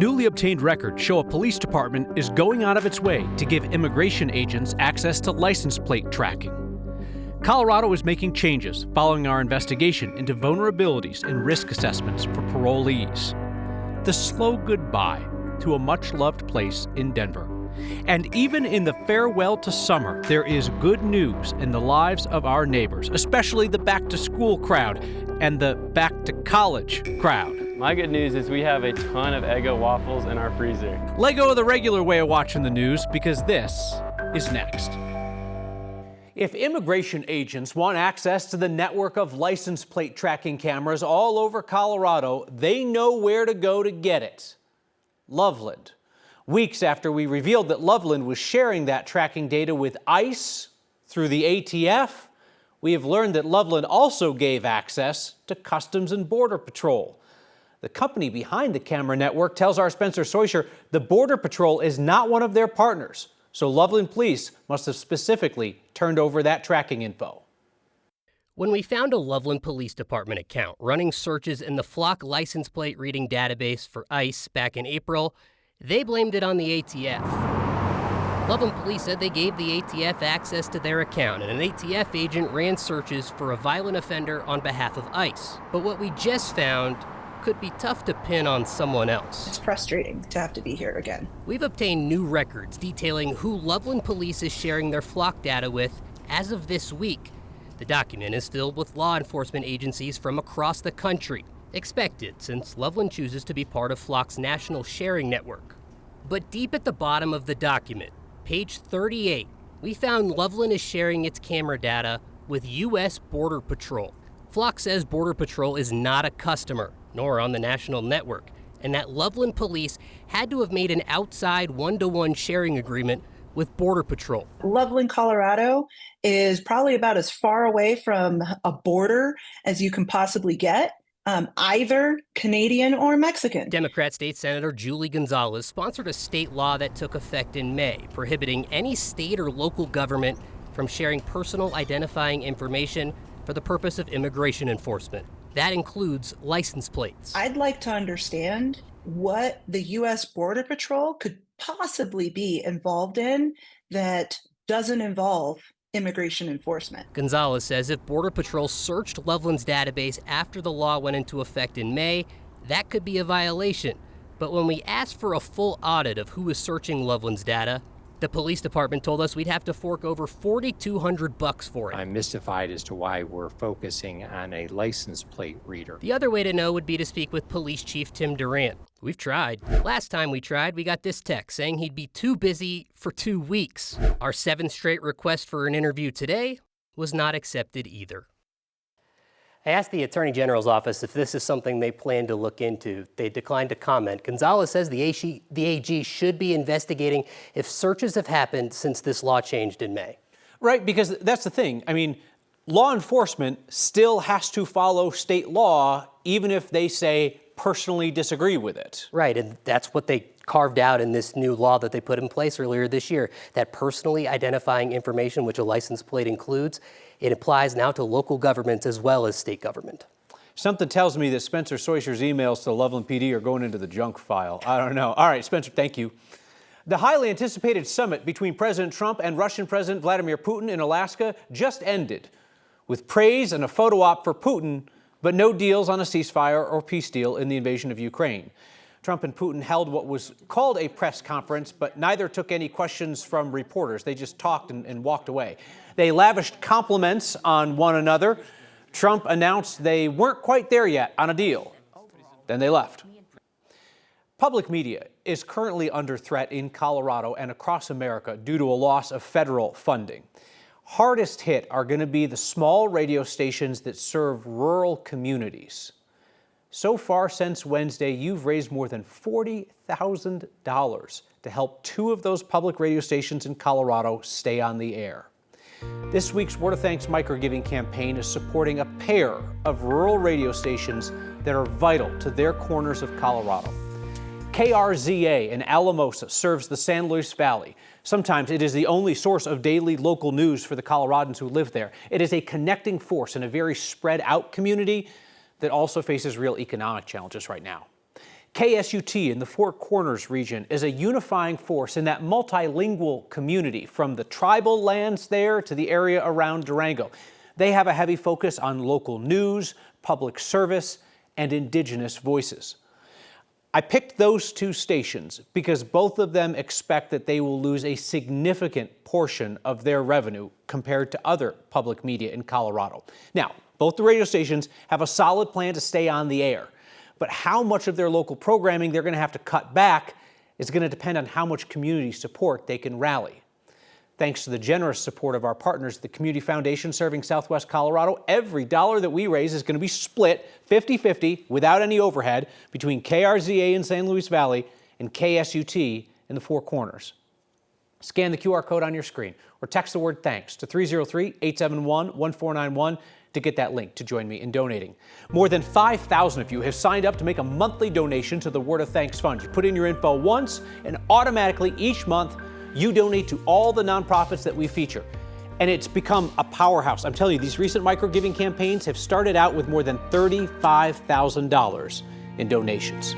Newly obtained records show a police department is going out of its way to give immigration agents access to license plate tracking. Colorado is making changes following our investigation into vulnerabilities in risk assessments for parolees. The slow goodbye to a much-loved place in Denver. And even in the farewell to summer, there is good news in the lives of our neighbors, especially the back-to-school crowd and the back-to-college crowd. My good news is we have a ton of Eggo waffles in our freezer. Let go of the regular way of watching the news, because this is next. If immigration agents want access to the network of license plate tracking cameras all over Colorado, they know where to go to get it. Loveland. Weeks after we revealed that Loveland was sharing that tracking data with ICE through the ATF, we have learned that Loveland also gave access to Customs and Border Patrol. The company behind the camera network tells our Spencer Soysher the Border Patrol is not one of their partners, so Loveland police must have specifically turned over that tracking info. When we found a Loveland Police Department account running searches in the Flock license plate reading database for ICE back in April, they blamed it on the ATF. Loveland police said they gave the ATF access to their account, and an ATF agent ran searches for a violent offender on behalf of ICE. But what we just found could be tough to pin on someone else. It's frustrating to have to be here again. We've obtained new records detailing who Loveland police is sharing their Flock data with as of this week. The document is filled with law enforcement agencies from across the country. Expected, since Loveland chooses to be part of Flock's national sharing network. But deep at the bottom of the document, page 38, we found Loveland is sharing its camera data with U.S. Border Patrol. Flock says Border Patrol is not a customer, nor on the national network, and that Loveland police had to have made an outside one-to-one sharing agreement with Border Patrol. Loveland, Colorado is probably about as far away from a border as you can possibly get, either Canadian or Mexican. Democrat State Senator Julie Gonzalez sponsored a state law that took effect in May, prohibiting any state or local government from sharing personal identifying information for the purpose of immigration enforcement. That includes license plates. I'd like to understand what the U.S. Border Patrol could possibly be involved in that doesn't involve immigration enforcement. Gonzalez says if Border Patrol searched Loveland's database after the law went into effect in May, that could be a violation. But when we asked for a full audit of who is searching Loveland's data, the police department told us we'd have to fork over $4,200 for it. I'm mystified as to why we're focusing on a license plate reader. The other way to know would be to speak with Police Chief Tim Durant. We've tried. Last time we tried, we got this text saying he'd be too busy for 2 weeks. Our 7th straight request for an interview today was not accepted either. I asked the Attorney General's office if this is something they plan to look into. They declined to comment. Gonzalez says the AG should be investigating if searches have happened since this law changed in May. Right, because that's the thing. I mean, law enforcement still has to follow state law, even if they say personally disagree with it. Right, and that's what they carved out in this new law that they put in place earlier this year, that personally identifying information, which a license plate includes, it applies now to local governments as well as state government. Something tells me that Spencer Soysher's emails to Loveland PD are going into the junk file. I don't know. All right, Spencer, thank you. The highly anticipated summit between President Trump and Russian President Vladimir Putin in Alaska just ended, with praise and a photo op for Putin, but no deals on a ceasefire or peace deal in the invasion of Ukraine. Trump and Putin held what was called a press conference, but neither took any questions from reporters. They just talked and walked away. They lavished compliments on one another. Trump announced they weren't quite there yet on a deal. Then they left. Public media is currently under threat in Colorado and across America due to a loss of federal funding. Hardest hit are going to be the small radio stations that serve rural communities. So far since Wednesday, you've raised more than $40,000 to help 2 of those public radio stations in Colorado stay on the air. This week's Word of Thanks Microgiving campaign is supporting a pair of rural radio stations that are vital to their corners of Colorado. KRZA in Alamosa serves the San Luis Valley. Sometimes it is the only source of daily local news for the Coloradans who live there. It is a connecting force in a very spread out community that also faces real economic challenges right now. KSUT in the Four Corners region is a unifying force in that multilingual community, from the tribal lands there to the area around Durango. They have a heavy focus on local news, public service, and indigenous voices. I picked those two stations because both of them expect that they will lose a significant portion of their revenue compared to other public media in Colorado. Now, both the radio stations have a solid plan to stay on the air, but how much of their local programming they're going to have to cut back is going to depend on how much community support they can rally. Thanks to the generous support of our partners at the Community Foundation serving Southwest Colorado, every dollar that we raise is going to be split 50-50 without any overhead between KRZA in San Luis Valley and KSUT in the Four Corners. Scan the QR code on your screen or text the word thanks to 303-871-1491 to get that link to join me in donating. More than 5,000 of you have signed up to make a monthly donation to the Word of Thanks Fund. You put in your info once and automatically each month you donate to all the nonprofits that we feature. And it's become a powerhouse. I'm telling you, these recent micro-giving campaigns have started out with more than $35,000 in donations.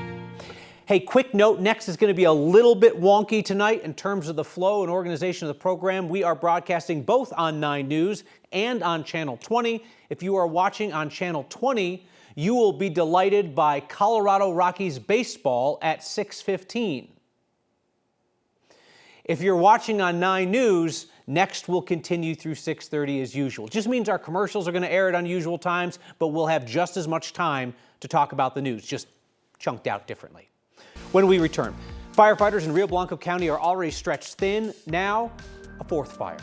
Hey, quick note, next is going to be a little bit wonky tonight in terms of the flow and organization of the program. We are broadcasting both on 9 News and on Channel 20. If you are watching on Channel 20, you will be delighted by Colorado Rockies baseball at 6:15. If you're watching on 9 News, next will continue through 6:30 as usual. Just means our commercials are going to air at unusual times, but we'll have just as much time to talk about the news, just chunked out differently. When we return, firefighters in Rio Blanco County are already stretched thin. Now, a fourth fire.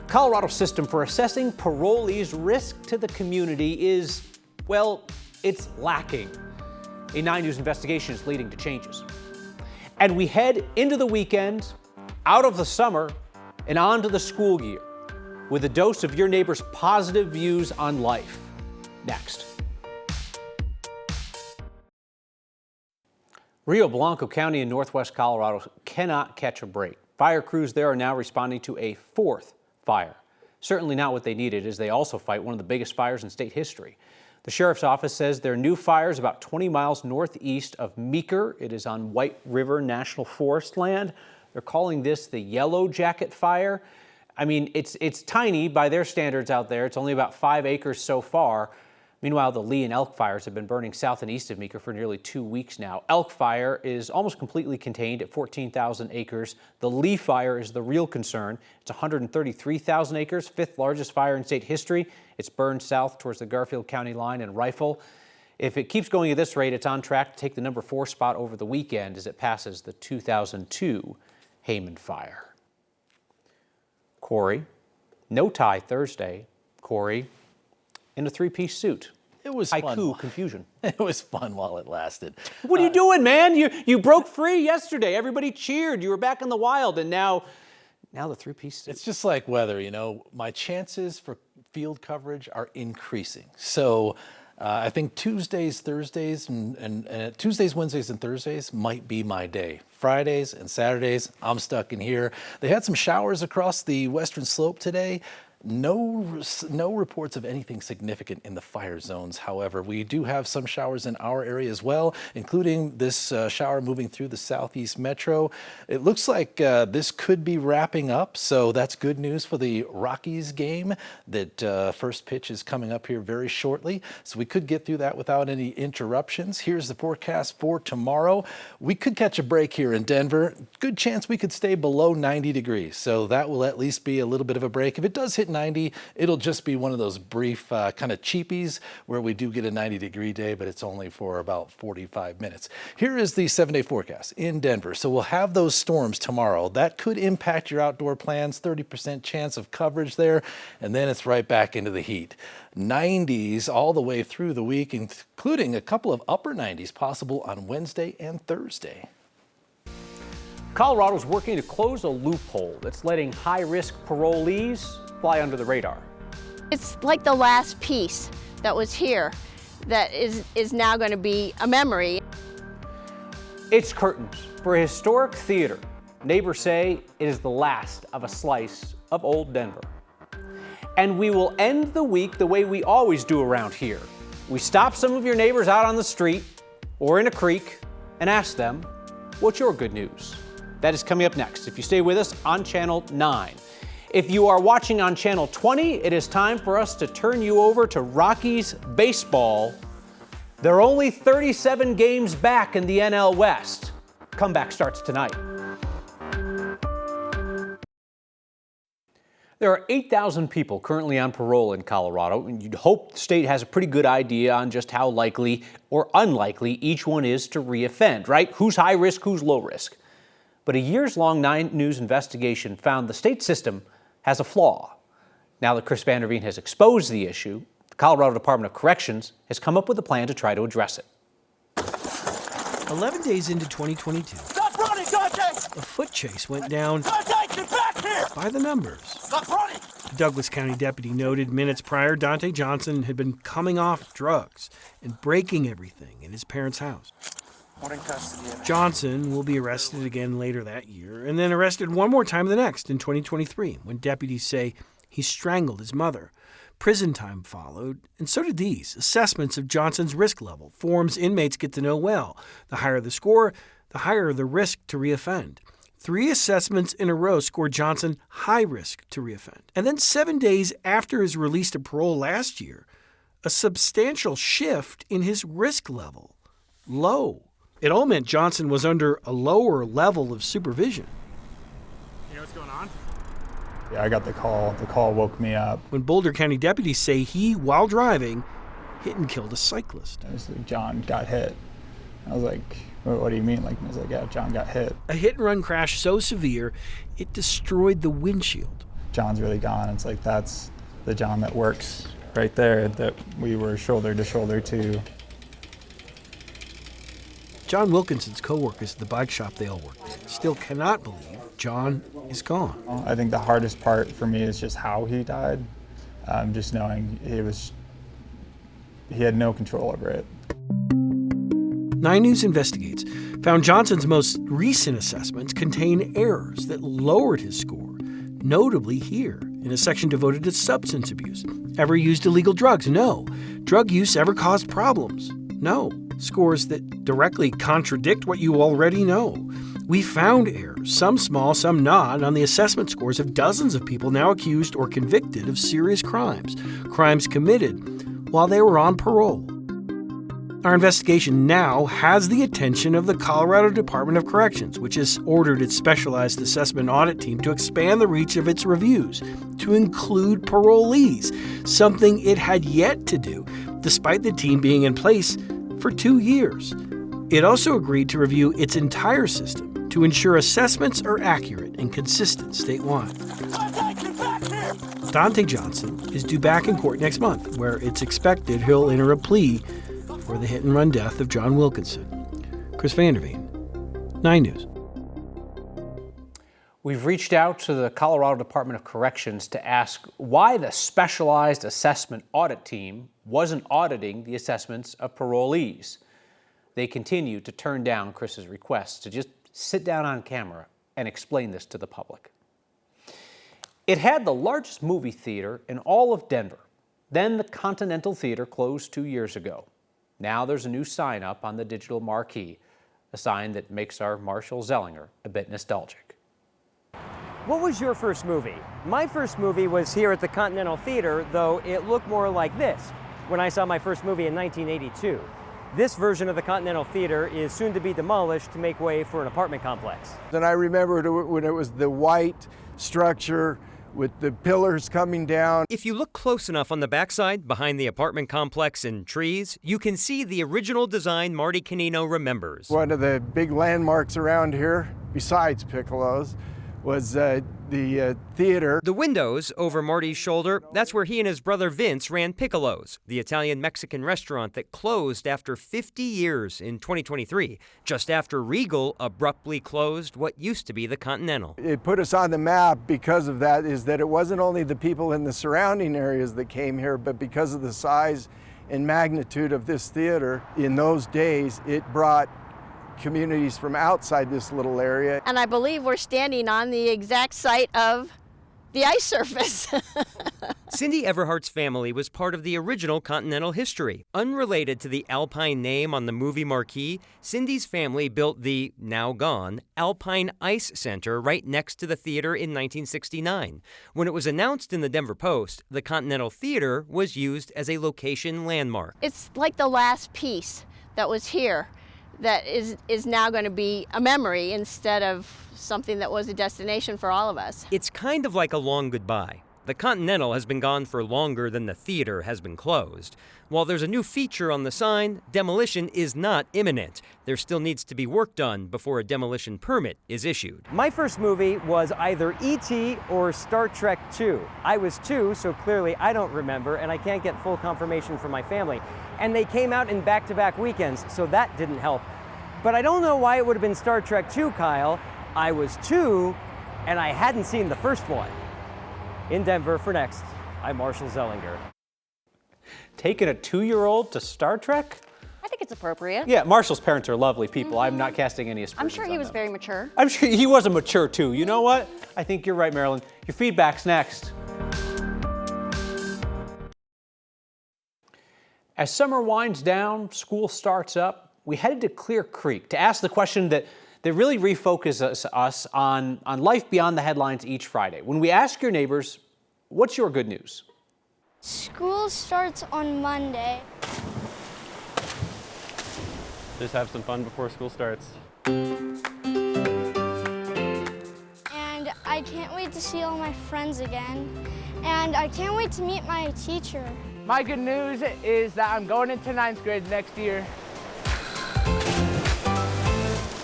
Colorado's system for assessing parolees' risk to the community is, well, it's lacking. A 9 News investigation is leading to changes. And we head into the weekend, out of the summer, and on to the school year with a dose of your neighbor's positive views on life. Next. Rio Blanco County in northwest Colorado cannot catch a break. Fire crews there are now responding to a fourth fire. Certainly not what they needed, as they also fight one of the biggest fires in state history. The sheriff's office says their new fire is about 20 miles northeast of Meeker. It is on White River National Forest land. They're calling this the Yellow Jacket Fire. I mean, it's tiny by their standards out there. It's only about 5 acres so far. Meanwhile, the Lee and Elk fires have been burning south and east of Meeker for nearly 2 weeks now. Elk fire is almost completely contained at 14,000 acres. The Lee fire is the real concern. It's 133,000 acres, 5th largest fire in state history. It's burned south towards the Garfield County line and Rifle. If it keeps going at this rate, it's on track to take the number 4 spot over the weekend as it passes the 2002 Hayman fire. Corey, no tie Thursday. Corey, in a 3-piece suit. It was Haiku fun. confusion. It was fun while it lasted. What are you doing, man? You broke free yesterday. Everybody cheered. You were back in the wild, and now the 3-piece suit. It's just like weather, you know. My chances for field coverage are increasing. So I think Tuesdays, Thursdays, and Tuesdays, Wednesdays, and Thursdays might be my day. Fridays and Saturdays, I'm stuck in here. They had some showers across the western slope today. No reports of anything significant in the fire zones. However, we do have some showers in our area as well, including this shower moving through the southeast metro. It looks like this could be wrapping up, so that's good news for the Rockies game. That first pitch is coming up here very shortly, so we could get through that without any interruptions. Here's the forecast for tomorrow. We could catch a break here in Denver. Good chance we could stay below 90 degrees, so that will at least be a little bit of a break. If it does hit 90, it'll just be one of those brief kind of cheapies where we do get a 90-degree day, but it's only for about 45 minutes. Here is the 7-day forecast in Denver. So we'll have those storms tomorrow. That could impact your outdoor plans, 30% chance of coverage there, and then it's right back into the heat. 90s all the way through the week, including a couple of upper 90s possible on Wednesday and Thursday. Colorado's working to close a loophole that's letting high-risk parolees fly under the radar. It's like the last piece that was here that is now going to be a memory. It's curtains for a historic theater. Neighbors say it is the last of a slice of old Denver. And we will end the week the way we always do around here. We stop some of your neighbors out on the street or in a creek and ask them, what's your good news? That is coming up next if you stay with us on Channel 9. If you are watching on Channel 20, it is time for us to turn you over to Rockies baseball. They're only 37 games back in the NL West. Comeback starts tonight. There are 8,000 people currently on parole in Colorado, and you'd hope the state has a pretty good idea on just how likely or unlikely each one is to reoffend, right? Who's high risk, who's low risk. But a years-long 9 News investigation found the state system has a flaw. Now that Chris Vanderveen has exposed the issue, the Colorado Department of Corrections has come up with a plan to try to address it. 11 days into 2022, Stop running, Dante! a foot chase went down Dante, get back here! by the numbers. Stop running! The Douglas County deputy noted minutes prior, Dante Johnson had been coming off drugs and breaking everything in his parents' house. We're in custody. Johnson will be arrested again later that year, and then arrested one more time the next in 2023, when deputies say he strangled his mother. Prison time followed, and so did these assessments of Johnson's risk level, forms inmates get to know well. The higher the score, the higher the risk to reoffend. 3 assessments in a row scored Johnson high risk to reoffend. And then 7 days after his release to parole last year, a substantial shift in his risk level, low. It all meant Johnson was under a lower level of supervision. You know what's going on? Yeah, I got the call. The call woke me up. When Boulder County deputies say he, while driving, hit and killed a cyclist. It was like, John got hit. I was like, what do you mean? Like, I was like, yeah, John got hit. A hit-and-run crash so severe, it destroyed the windshield. John's really gone. It's like, that's the John that works right there, that we were shoulder to shoulder to. John Wilkinson's co-workers at the bike shop they all worked at still cannot believe John is gone. I think the hardest part for me is just how he died. Just knowing he had no control over it. 9 News Investigates found Johnson's most recent assessments contain errors that lowered his score, notably here in a section devoted to substance abuse. Ever used illegal drugs? No. Drug use ever caused problems? No. Scores that directly contradict what you already know. We found errors, some small, some not, on the assessment scores of dozens of people now accused or convicted of serious crimes committed while they were on parole. Our investigation now has the attention of the Colorado Department of Corrections, which has ordered its specialized assessment audit team to expand the reach of its reviews to include parolees, something it had yet to do, despite the team being in place for 2 years. It also agreed to review its entire system to ensure assessments are accurate and consistent statewide. Dante Johnson is due back in court next month, where it's expected he'll enter a plea for the hit-and-run death of John Wilkinson. Chris Vanderveen, 9 News. We've reached out to the Colorado Department of Corrections to ask why the specialized assessment audit team wasn't auditing the assessments of parolees. They continue to turn down Chris's request to just sit down on camera and explain this to the public. It had the largest movie theater in all of Denver. Then the Continental Theater closed 2 years ago. Now there's a new sign up on the digital marquee, a sign that makes our Marshall Zellinger a bit nostalgic. What was your first movie? My first movie was here at the Continental Theater, though it looked more like this when I saw my first movie in 1982. This version of the Continental Theater is soon to be demolished to make way for an apartment complex. And I remember when it was the white structure with the pillars coming down. If you look close enough on the backside, behind the apartment complex and trees, you can see the original design Marty Canino remembers. One of the big landmarks around here, besides Piccolo's, was the theater. The windows over Marty's shoulder, that's where he and his brother Vince ran Piccolo's, the Italian-Mexican restaurant that closed after 50 years in 2023, just after Regal abruptly closed what used to be the Continental. It put us on the map because of that, is that it wasn't only the people in the surrounding areas that came here, but because of the size and magnitude of this theater, in those days, it brought communities from outside this little area. And I believe we're standing on the exact site of the ice surface. Cindy Everhart's family was part of the original Continental history. Unrelated to the Alpine name on the movie marquee, Cindy's family built the, now gone, Alpine Ice Center right next to the theater in 1969. When it was announced in the Denver Post, the Continental Theater was used as a location landmark. It's like the last piece that was here that is now going to be a memory instead of something that was a destination for all of us. It's kind of like a long goodbye. The Continental has been gone for longer than the theater has been closed. While there's a new feature on the sign, demolition is not imminent. There still needs to be work done before a demolition permit is issued. My first movie was either E.T. or Star Trek II. I was 2, so clearly I don't remember, and I can't get full confirmation from my family. And they came out in back-to-back weekends, so that didn't help. But I don't know why it would have been Star Trek II, Kyle. I was 2, and I hadn't seen the first one. In Denver for Next, I'm Marshall Zellinger. Taking a 2-year-old to Star Trek? I think it's appropriate. Yeah, Marshall's parents are lovely people. I'm not casting any aspersions I'm sure he on was them. very mature. I'm sure he was a mature too. You know what? I think you're right, Marilyn. Your feedback's next. As summer winds down, school starts up, we headed to Clear Creek to ask the question that really refocuses us on life beyond the headlines each Friday. When we ask your neighbors, what's your good news? School starts on Monday. Just have some fun before school starts. And I can't wait to see all my friends again. And I can't wait to meet my teacher. My good news is that I'm going into 9th grade next year.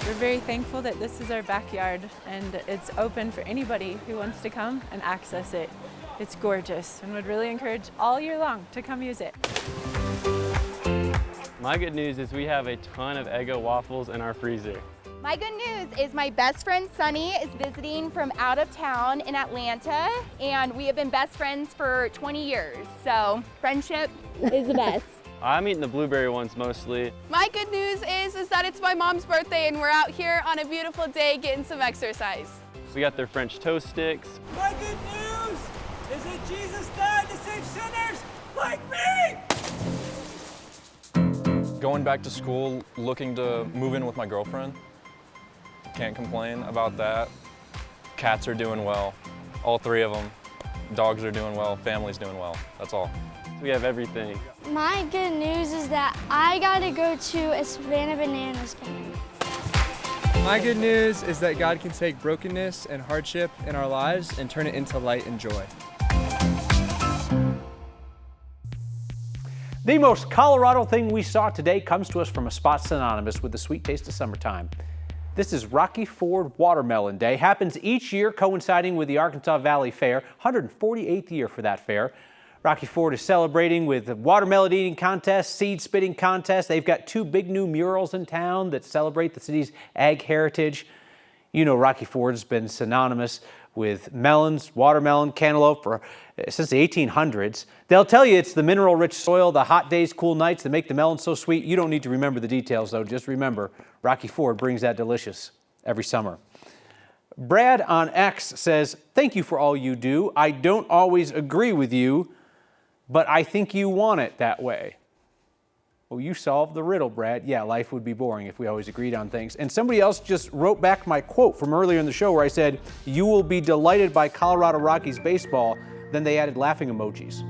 We're very thankful that this is our backyard and it's open for anybody who wants to come and access it. It's gorgeous and would really encourage all year long to come use it. My good news is we have a ton of Eggo waffles in our freezer. My good news is my best friend Sunny is visiting from out of town in Atlanta, and we have been best friends for 20 years. So friendship is the best. I'm eating the blueberry ones mostly. My good news is that it's my mom's birthday and we're out here on a beautiful day getting some exercise. We got their French toast sticks. My good news is that Jesus died to save sinners like me! Going back to school, looking to move in with my girlfriend. Can't complain about that. Cats are doing well, all 3 of them. Dogs are doing well, family's doing well, that's all. We have everything. My good news is that I got to go to a Savannah Bananas game. My good news is that God can take brokenness and hardship in our lives and turn it into light and joy. The most Colorado thing we saw today comes to us from a spot synonymous with the sweet taste of summertime. This is Rocky Ford Watermelon Day. Happens each year coinciding with the Arkansas Valley Fair, 148th year for that fair. Rocky Ford is celebrating with watermelon eating contests, seed spitting contests. They've got 2 big new murals in town that celebrate the city's ag heritage. You know Rocky Ford's been synonymous with melons, watermelon, cantaloupe since the 1800s. They'll tell you it's the mineral-rich soil, the hot days, cool nights that make the melon so sweet. You don't need to remember the details, though. Just remember, Rocky Ford brings that delicious every summer. Brad on X says, "Thank you for all you do. I don't always agree with you, but I think you want it that way." Well, you solved the riddle, Brad. Yeah, life would be boring if we always agreed on things. And somebody else just wrote back my quote from earlier in the show where I said, "You will be delighted by Colorado Rockies baseball." Then they added laughing emojis.